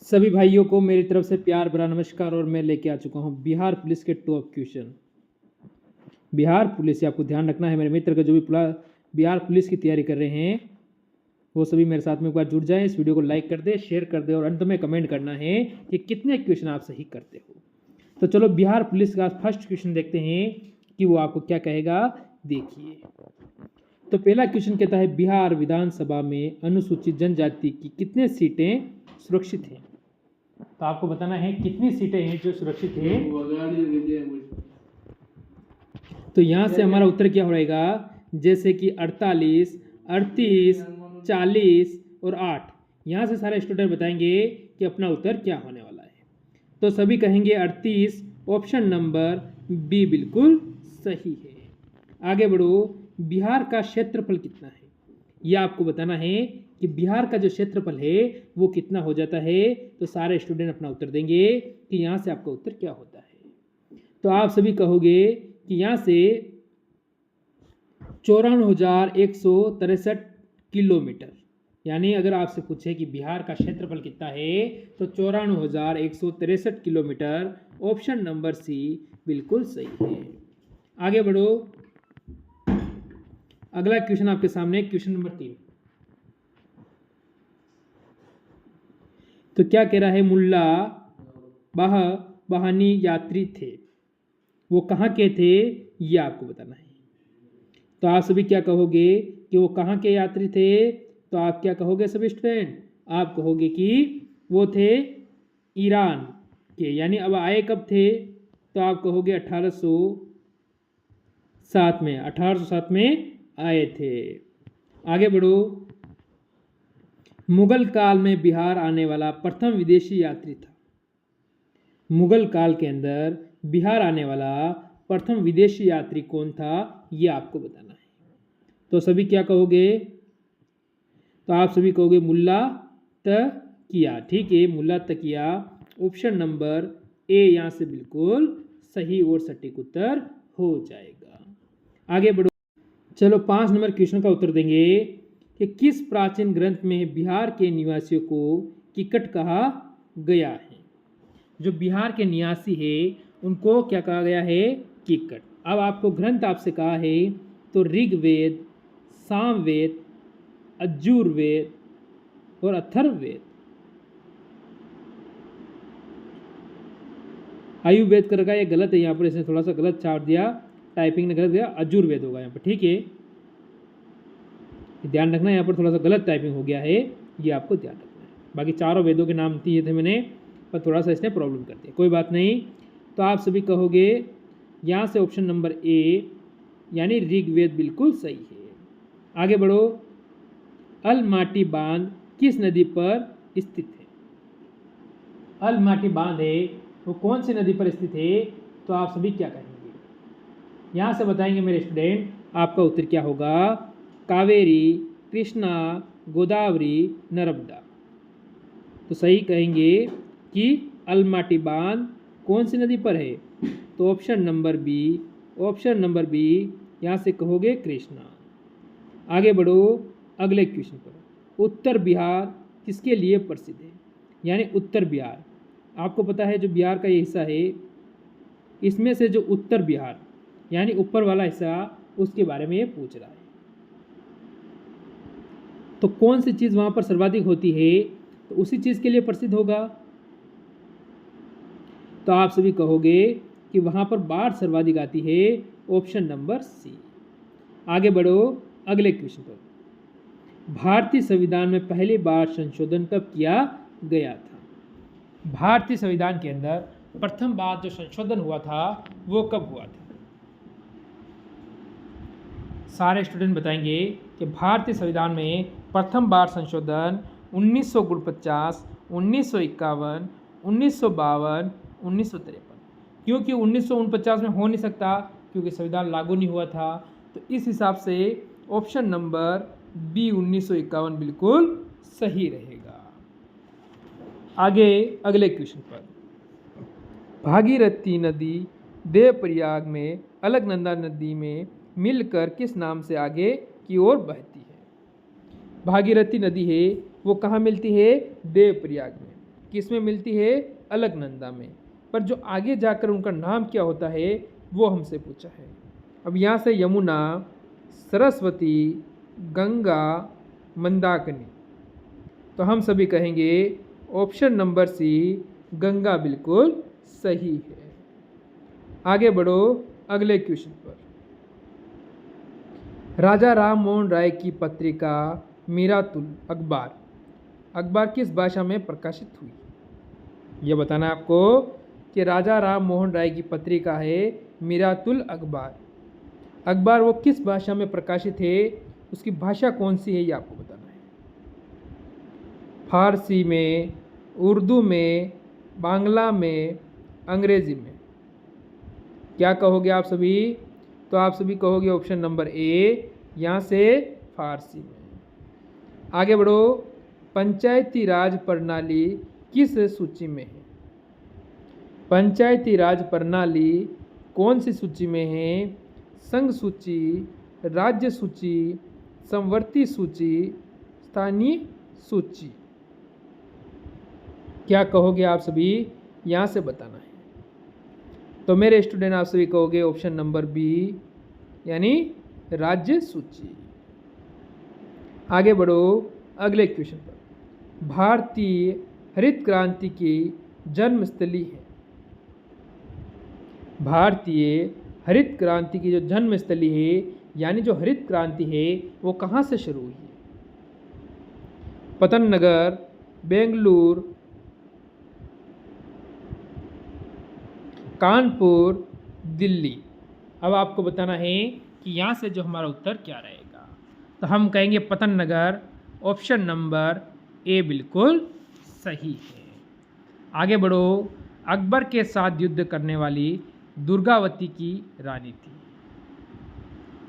सभी भाइयों को मेरी तरफ से प्यार भरा नमस्कार। और मैं लेके आ चुका हूँ बिहार पुलिस के टॉप क्वेश्चन। बिहार पुलिस से आपको ध्यान रखना है, मेरे मित्र का जो भी बिहार पुलिस की तैयारी कर रहे हैं वो सभी मेरे साथ में एक बार जुड़ जाएं। इस वीडियो को लाइक कर दे, शेयर कर दे और अंत में कमेंट करना है कि कितने क्वेश्चन आप सही करते हो। तो चलो बिहार पुलिस का फर्स्ट क्वेश्चन देखते हैं कि वो आपको क्या कहेगा। देखिए, तो पहला क्वेश्चन कहता है बिहार विधानसभा में अनुसूचित जनजाति की कितने सीटें सुरक्षित हैं। तो आपको बताना है कितनी सीटें हैं जो सुरक्षित हैं। तो यहाँ से हमारा उत्तर क्या हो रहेगा, जैसे कि 48, 38, 40 और 8। यहाँ से सारे स्टूडेंट बताएंगे कि अपना उत्तर क्या होने वाला है। तो सभी कहेंगे 38, ऑप्शन नंबर बी बिल्कुल सही है। आगे बढ़ो, बिहार का क्षेत्रफल कितना है यह आपको बताना है कि बिहार का जो क्षेत्रफल है वो कितना हो जाता है। तो सारे स्टूडेंट अपना उत्तर देंगे कि यहाँ से आपका उत्तर क्या होता है। तो आप सभी कहोगे कि यहाँ से 94,163 किलोमीटर, यानी अगर आपसे पूछे कि बिहार का क्षेत्रफल कितना है तो 94,163 किलोमीटर, ऑप्शन नंबर सी बिल्कुल सही है। आगे बढ़ो, अगला क्वेश्चन आपके सामने, क्वेश्चन नंबर 3। तो क्या कह रहा है, मुल्ला बहानी यात्री थे, वो कहाँ के थे ये आपको बताना है। तो आप सभी क्या कहोगे कि वो कहाँ के यात्री थे। तो आप क्या कहोगे सभी स्टूडेंट, आप कहोगे कि वो थे ईरान के, यानी अब आए कब थे। तो आप कहोगे 1807 में आए थे। आगे बढ़ो, मुगल काल में बिहार आने वाला प्रथम विदेशी यात्री था। मुगल काल के अंदर बिहार आने वाला प्रथम विदेशी यात्री कौन था ये आपको बताना है। तो सभी क्या कहोगे, तो आप सभी कहोगे मुल्ला तकिया। ठीक है, मुल्ला तकिया, ऑप्शन नंबर ए यहाँ से बिल्कुल सही और सटीक उत्तर हो जाएगा। आगे बढ़ो, चलो 5 नंबर क्वेश्चन का उत्तर देंगे कि किस प्राचीन ग्रंथ में बिहार के निवासियों को किकट कहा गया है। जो बिहार के निवासी है उनको क्या कहा गया है, किकट। अब आपको ग्रंथ आपसे कहा है तो ऋग्वेद, सामवेद, यजुर्वेद और अथर्ववेद। आयुर्वेद कर रखा है, ये गलत है, यहाँ पर इसने थोड़ा सा गलत छाप दिया, टाइपिंग ने गलत दिया, यजुर्वेद होगा यहाँ पर। ठीक है, ध्यान रखना, यहाँ पर थोड़ा सा गलत टाइपिंग हो गया है, ये आपको ध्यान रखना है। बाकी चारों वेदों के नाम दिए थे मैंने, पर थोड़ा सा इसने प्रॉब्लम कर दिया, कोई बात नहीं। तो आप सभी कहोगे यहाँ से ऑप्शन नंबर ए यानी ऋग्वेद बिल्कुल सही है। आगे बढ़ो, अलमाटी बांध किस नदी पर स्थित है। अलमाटी बांध है वो कौन सी नदी पर स्थित है। तो आप सभी क्या कहेंगे, यहाँ से बताएंगे मेरे स्टूडेंट, आपका उत्तर क्या होगा, कावेरी, कृष्णा, गोदावरी, नर्मदा। तो सही कहेंगे कि अलमाटी बांध कौन सी नदी पर है। तो ऑप्शन नंबर बी यहाँ से कहोगे कृष्णा। आगे बढ़ो, अगले क्वेश्चन पर, उत्तर बिहार किसके लिए प्रसिद्ध है। यानी उत्तर बिहार, आपको पता है जो बिहार का ये हिस्सा है इसमें से जो उत्तर बिहार यानी ऊपर वाला हिस्सा, उसके बारे में ये पूछ रहा है। तो कौन सी चीज़ वहाँ पर सर्वाधिक होती है, तो उसी चीज़ के लिए प्रसिद्ध होगा। तो आप सभी कहोगे कि वहाँ पर बाढ़ सर्वाधिक आती है, ऑप्शन नंबर सी। आगे बढ़ो, अगले क्वेश्चन पर, भारतीय संविधान में पहली बार संशोधन कब किया गया था। भारतीय संविधान के अंदर प्रथम बार जो संशोधन हुआ था वो कब हुआ था। सारे स्टूडेंट बताएंगे कि भारतीय संविधान में प्रथम बार संशोधन 1949, 1951, 1952, 1953। क्योंकि 1949 में हो नहीं सकता क्योंकि संविधान लागू नहीं हुआ था, तो इस हिसाब से ऑप्शन नंबर बी 1951 बिल्कुल सही रहेगा। आगे अगले क्वेश्चन पर, भागीरथी नदी देवप्रयाग में अलकनंदा नदी में मिलकर किस नाम से आगे की ओर बहती है। भागीरथी नदी है वो कहाँ मिलती है, देवप्रयाग में। किस में मिलती है? अलकनंदा में। पर जो आगे जाकर उनका नाम क्या होता है वो हमसे पूछा है। अब यहाँ से यमुना, सरस्वती, गंगा, मंदाकिनी, तो हम सभी कहेंगे ऑप्शन नंबर सी, गंगा बिल्कुल सही है। आगे बढ़ो अगले क्वेश्चन पर। राजा राम मोहन राय की पत्रिका मीरातुल अखबार किस भाषा में प्रकाशित हुई? ये बताना आपको कि राजा राम मोहन राय की पत्रिका है मीरातुल अखबार वो किस भाषा में प्रकाशित है, उसकी भाषा कौन सी है ये आपको बताना है। फारसी में, उर्दू में, बांग्ला में, अंग्रेजी में? क्या कहोगे आप सभी? तो आप सभी कहोगे ऑप्शन नंबर ए, यहाँ से फारसी में। आगे बढ़ो, पंचायती राज प्रणाली किस सूची में है? पंचायती राज प्रणाली कौन सी सूची में है? संघ सूची, राज्य सूची, समवर्ती सूची, स्थानीय सूची? क्या कहोगे आप सभी? यहाँ से बताना है। तो मेरे स्टूडेंट आप सभी कहोगे ऑप्शन नंबर बी, यानी राज्य सूची। आगे बढ़ो अगले क्वेश्चन पर। भारतीय हरित क्रांति की जन्मस्थली है। भारतीय हरित क्रांति की जो जन्मस्थली है, यानी जो हरित क्रांति है वो कहाँ से शुरू हुई है? पतन नगर, बेंगलुरु, कानपुर, दिल्ली? अब आपको बताना है कि यहाँ से जो हमारा उत्तर क्या रहेगा। तो हम कहेंगे पतन नगर, ऑप्शन नंबर ए बिल्कुल सही है। आगे बढ़ो, अकबर के साथ युद्ध करने वाली दुर्गावती की रानी थी।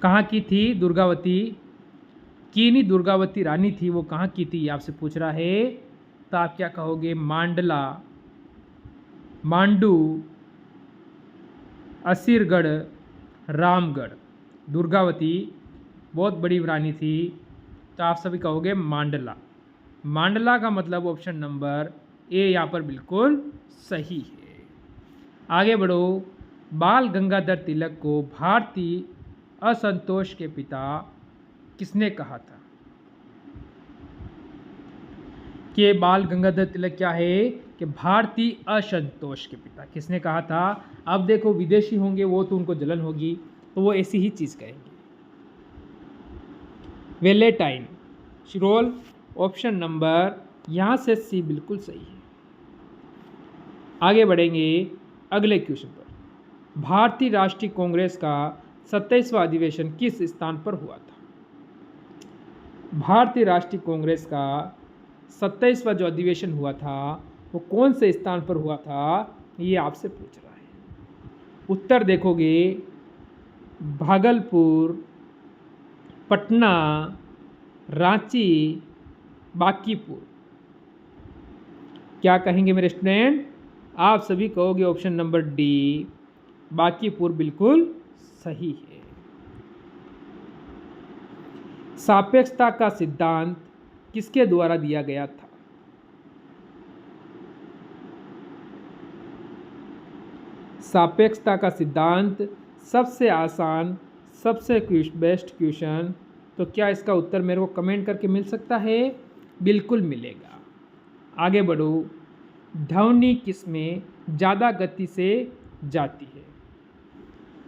कहाँ की थी दुर्गावती? कीनी दुर्गावती रानी थी, वो कहाँ की थी आपसे पूछ रहा है। तो आप क्या कहोगे? मांडला, मांडू, असीरगढ़, रामगढ़? दुर्गावती बहुत बड़ी रानी थी, तो आप सभी कहोगे मांडला। मांडला का मतलब ऑप्शन नंबर ए यहाँ पर बिल्कुल सही है। आगे बढ़ो, बाल गंगाधर तिलक को भारतीय असंतोष के पिता किसने कहा था? कि बाल गंगाधर तिलक क्या है? कि भारतीय असंतोष के पिता किसने कहा था? अब देखो विदेशी होंगे वो तो उनको जलन होगी, तो वो ऐसी ही चीज़ कहेंगे। वेलेटाइन शिरोल, ऑप्शन नंबर यहाँ से सी बिल्कुल सही है। आगे बढ़ेंगे अगले क्वेश्चन पर। भारतीय राष्ट्रीय कांग्रेस का 27वां अधिवेशन किस स्थान पर हुआ था? भारतीय राष्ट्रीय कांग्रेस का 27वां जो अधिवेशन हुआ था वो कौन से स्थान पर हुआ था, ये आपसे पूछ रहा है। उत्तर देखोगे भागलपुर, पटना, रांची, बांकीपुर? क्या कहेंगे मेरे स्टूडेंट? आप सभी कहोगे ऑप्शन नंबर डी, बांकीपुर बिल्कुल सही है। सापेक्षता का सिद्धांत किसके द्वारा दिया गया था? सापेक्षता का सिद्धांत सबसे आसान, सबसे बेस्ट क्वेश्चन। तो क्या इसका उत्तर मेरे को कमेंट करके मिल सकता है? बिल्कुल मिलेगा। आगे बढ़ो, ध्वनि किस में ज़्यादा गति से जाती है?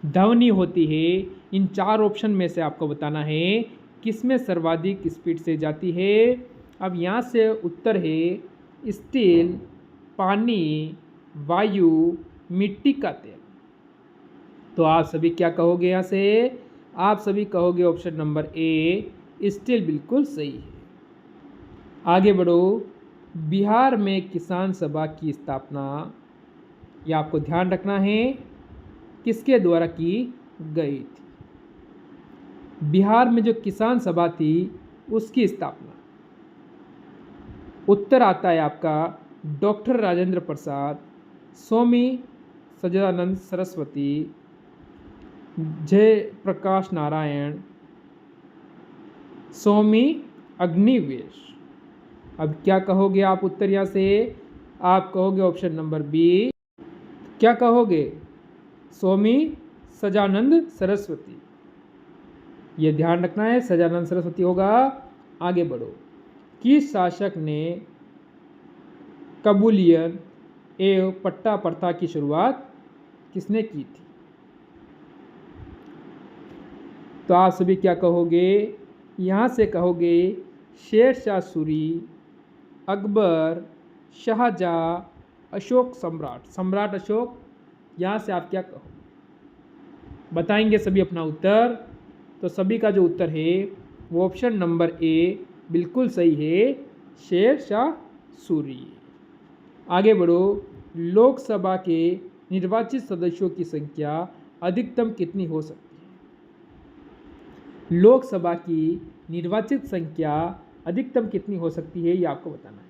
ध्वनि होती है, इन चार ऑप्शन में से आपको बताना है किस में सर्वाधिक स्पीड से जाती है। अब यहाँ से उत्तर है स्टील, पानी, वायु, मिट्टी का तेल। तो आप सभी क्या कहोगे? यहाँ से आप सभी कहोगे ऑप्शन नंबर ए, स्टील बिल्कुल सही है। आगे बढ़ो, बिहार में किसान सभा की स्थापना, ये आपको ध्यान रखना है, किसके द्वारा की गई थी? बिहार में जो किसान सभा थी उसकी स्थापना, उत्तर आता है आपका डॉक्टर राजेंद्र प्रसाद, स्वामी सच्चिदानंद सरस्वती, जय प्रकाश नारायण, स्वामी अग्निवेश। अब क्या कहोगे आप उत्तर यहाँ से? आप कहोगे ऑप्शन नंबर बी। क्या कहोगे? स्वामी सजानंद सरस्वती। ये ध्यान रखना है, सजानंद सरस्वती होगा। आगे बढ़ो। किस शासक ने कबूलियन एवं पट्टा प्रथा की शुरुआत किसने की थी? तो आप सभी क्या कहोगे? यहाँ से कहोगे शेर शाह सूरी, अकबर, शाहजहाँ, अशोक सम्राट अशोक। यहाँ से आप क्या कहोगे? बताएंगे सभी अपना उत्तर। तो सभी का जो उत्तर है वो ऑप्शन नंबर ए बिल्कुल सही है, शेर शाह सूरी। आगे बढ़ो। लोकसभा के निर्वाचित सदस्यों की संख्या अधिकतम कितनी हो सकती है? लोकसभा की निर्वाचित संख्या अधिकतम कितनी हो सकती है, ये आपको बताना है।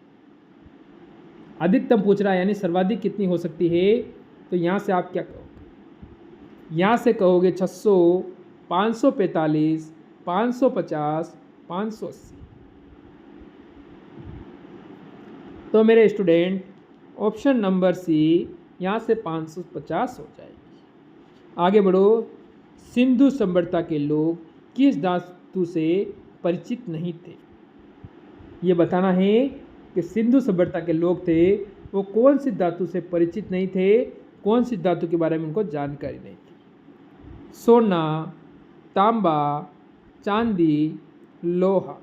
अधिकतम पूछ रहा है, यानी सर्वाधिक कितनी हो सकती है। तो यहाँ से आप क्या कहोगे? यहाँ से कहोगे 600, 545, 550, 580। तो मेरे स्टूडेंट ऑप्शन नंबर सी यहाँ से 550 हो जाएगी। आगे बढ़ो। सिंधु सभ्यता के लोग किस धातु से परिचित नहीं थे? ये बताना है कि सिंधु सभ्यता के लोग थे वो कौन सी धातु से परिचित नहीं थे, कौन सी धातु के बारे में उनको जानकारी नहीं थी। सोना, तांबा, चांदी, लोहा।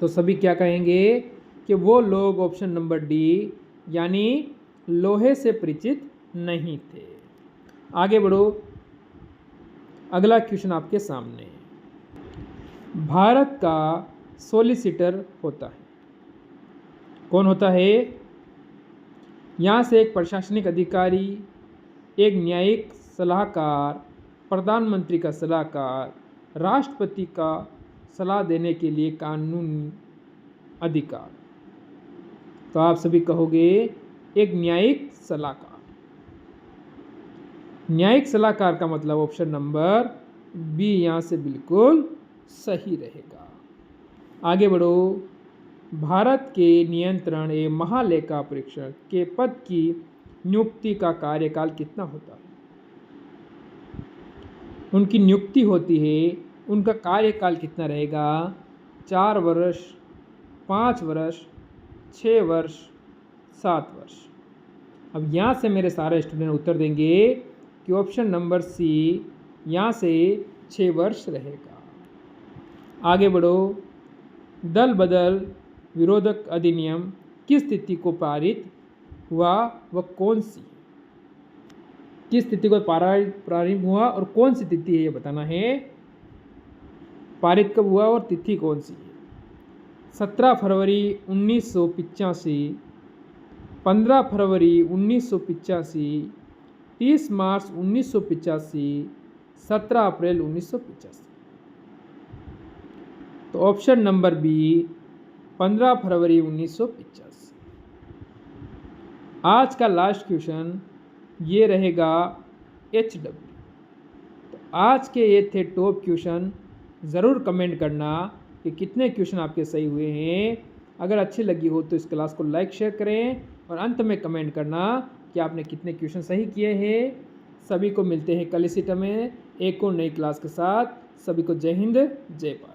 तो सभी क्या कहेंगे कि वो लोग ऑप्शन नंबर डी यानी लोहे से परिचित नहीं थे। आगे बढ़ो। अगला क्वेश्चन आपके सामने है। भारत का सॉलिसिटर होता है, कौन होता है? यहाँ से एक प्रशासनिक अधिकारी, एक न्यायिक सलाहकार, प्रधानमंत्री का सलाहकार, राष्ट्रपति का सलाह देने के लिए कानूनी अधिकार। तो आप सभी कहोगे एक न्यायिक सलाहकार। न्यायिक सलाहकार का मतलब ऑप्शन नंबर बी यहाँ से बिल्कुल सही रहेगा। आगे बढ़ो। भारत के नियंत्रण एवं महालेखा परीक्षक के पद की नियुक्ति का कार्यकाल कितना होता है? उनकी नियुक्ति होती है, उनका कार्यकाल कितना रहेगा? 4 वर्ष, 5 वर्ष, 6 वर्ष, 7 वर्ष। अब यहाँ से मेरे सारे स्टूडेंट उत्तर देंगे कि ऑप्शन नंबर सी यहाँ से 6 वर्ष रहेगा। आगे बढ़ो। दल बदल विरोधक अधिनियम किस तिथि को पारित हुआ, वह कौन सी? किस तिथि को प्रारंभ हुआ और कौन सी तिथि है ये बताना है। पारित कब हुआ और तिथि कौन सी है? 17 फरवरी 1985, 15 फरवरी 1985, 30 मार्च 1985, 17 अप्रैल 1985। तो ऑप्शन नंबर बी 15 फरवरी 1985। आज का लास्ट क्वेश्चन ये रहेगा HW। तो आज के ये थे टॉप क्वेश्चन। ज़रूर कमेंट करना कि कितने क्वेश्चन आपके सही हुए हैं। अगर अच्छी लगी हो तो इस क्लास को लाइक शेयर करें और अंत में कमेंट करना कि आपने कितने क्वेश्चन सही किए हैं। सभी को मिलते हैं कल इसी समय एक और नई क्लास के साथ। सभी को जय हिंद, जय भारत।